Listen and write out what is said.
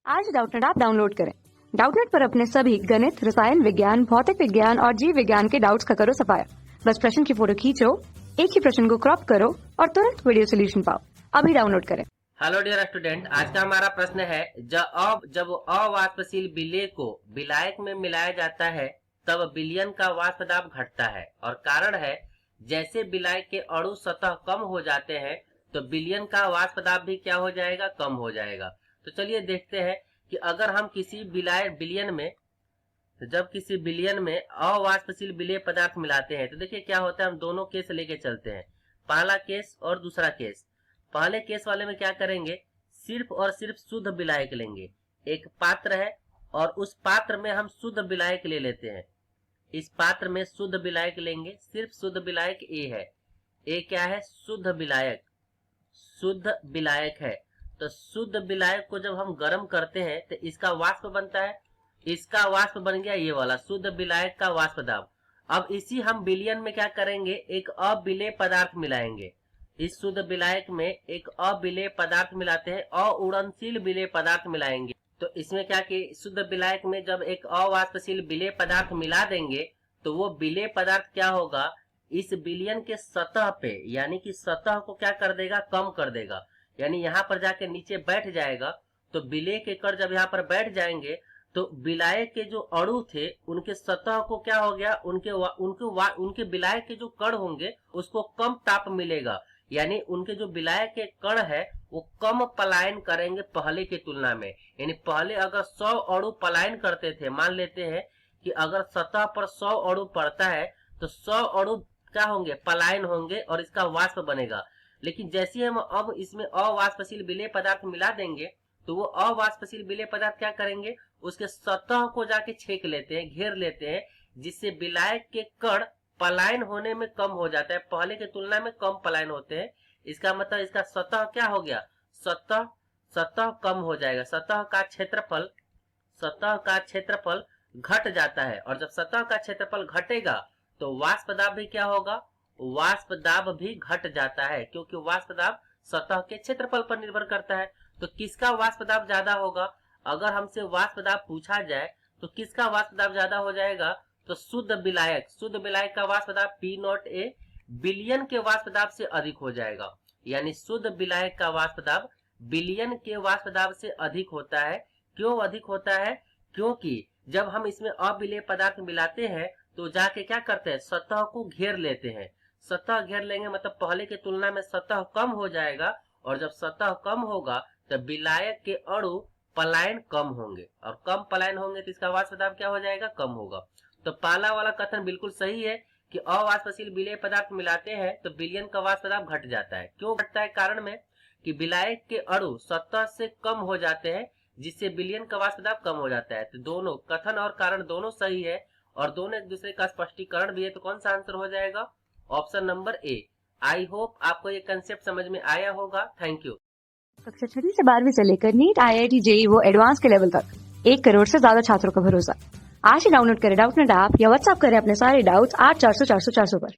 आज Doubtnut app download करें। Doubtnut पर अपने सभी गणित, रसायन विज्ञान, भौतिक विज्ञान और जीव विज्ञान के डाउट्स का करो सफाया। बस प्रश्न की फोटो खींचो, एक ही प्रश्न को क्रॉप करो और तुरंत वीडियो सोल्यूशन पाओ। अभी डाउनलोड करें। हेलो डियर स्टूडेंट, आज का हमारा प्रश्न है जब अवाष्पशील विलेय को विलायक में मिलाया जाता है तब विलयन का वाष्प दाब घटता है। और कारण है जैसे विलायक के अणु सतह कम हो जाते हैं तो विलयन का वाष्प दाब भी क्या हो जाएगा, कम हो जाएगा। तो चलिए देखते हैं कि अगर हम किसी विलयन में अवाष्पशील विलेय पदार्थ मिलाते हैं तो देखिए क्या होता है। हम दोनों केस लेके चलते हैं, पहला केस और दूसरा केस। पहले केस वाले में क्या करेंगे, सिर्फ और सिर्फ शुद्ध विलायक लेंगे। एक पात्र है और उस पात्र में हम शुद्ध विलायक ले लेते हैं। इस पात्र में शुद्ध विलायक लेंगे, सिर्फ शुद्ध विलायक ए है। ए क्या है, शुद्ध विलायक, शुद्ध विलायक है। तो शुद्ध विलायक को जब हम गर्म करते हैं तो इसका वाष्प बनता है, इसका वाष्प बन गया ये वाला शुद्ध विलायक का वाष्प दाब। अब इसी हम विलयन में क्या करेंगे, एक अविलेय पदार्थ मिलाएंगे। इस शुद्ध विलायक में एक अविलेय पदार्थ मिलाते हैं, अउड़नशील विलेय पदार्थ मिलाएंगे। तो इसमें क्या कि शुद्ध विलायक में जब एक अवाष्पशील विलेय पदार्थ मिला देंगे तो वो विलेय पदार्थ क्या होगा, इस विलयन के सतह पे यानी कि सतह को क्या कर देगा, कम कर देगा। यानी यहाँ पर जाके नीचे बैठ जाएगा। तो विलेय के कण जब यहाँ पर बैठ जाएंगे तो विलायक के जो अणु थे उनके सतह को क्या हो गया, उनके विलायक के जो कण होंगे उसको कम ताप मिलेगा। यानी उनके जो विलायक के कण है वो कम पलायन करेंगे पहले की तुलना में। यानी पहले अगर 100 अणु पलायन करते थे, मान लेते हैं कि अगर सतह पर 100 अणु पड़ता है तो 100 अणु क्या होंगे, पलायन होंगे और इसका वाष्प बनेगा। लेकिन जैसे हम अब इसमें अवाष्पशील विलेय पदार्थ मिला देंगे तो वो अवाष्पशील विलेय पदार्थ क्या करेंगे, उसके सतह को जाके छेक लेते हैं, घेर लेते हैं, जिससे विलायक के कण पलायन होने में कम हो जाता है, पहले की तुलना में कम पलायन होते हैं। इसका मतलब इसका सतह क्या हो गया, सतह कम हो जाएगा। सतह का क्षेत्रफल घट जाता है। और जब सतह का क्षेत्रफल घटेगा तो वाष्प दाब भी क्या होगा, वाष्प दाब भी घट जाता है, क्योंकि वाष्प दाब सतह के क्षेत्रफल पर निर्भर करता है। तो किसका वाष्प दाब ज्यादा होगा, अगर हमसे वाष्प दाब पूछा जाए तो किसका वाष्प दाब ज्यादा हो जाएगा, तो शुद्ध विलायक का वाष्प दाब P0A विलयन के वाष्प दाब से अधिक हो जाएगा। यानी शुद्ध विलायक का वाष्प दाब विलयन के वाष्प दाब से अधिक होता है। क्यों अधिक होता है, क्योंकि जब हम इसमें अविलेय पदार्थ मिलाते हैं तो जाके क्या करते हैं, सतह को घेर लेते हैं। सतह घेर लेंगे मतलब पहले की तुलना में सतह कम हो जाएगा। और जब सतह कम होगा तो विलायक के अणु पलायन कम होंगे, और कम पलायन होंगे तो इसका वाष्प दाब क्या हो जाएगा, कम होगा। तो पहला वाला कथन बिल्कुल सही है कि अवाष्पशील विलेय पदार्थ मिलाते हैं तो विलयन का वाष्प दाब घट जाता है। क्यों घटता है, कारण में कि विलायक के अणु सतह से कम हो जाते हैं, जिससे विलयन का वाष्प दाब कम हो जाता है। तो दोनों कथन और कारण दोनों सही है और दोनों एक दूसरे का स्पष्टीकरण भी है। तो कौन सा आंसर हो जाएगा, option number A. I hope आपको ये कंसेप्ट समझ में आया होगा। Thank you. कक्षा 6 से 12वीं से लेकर नीट, IIT, JEE वो एडवांस के लेवल तक 1 करोड़ से ज्यादा छात्रों का भरोसा। आज ही डाउनलोड करें डाउटनेट ऐप या व्हाट्सएप करें अपने सारे डाउट्स 8400 400 400 पर।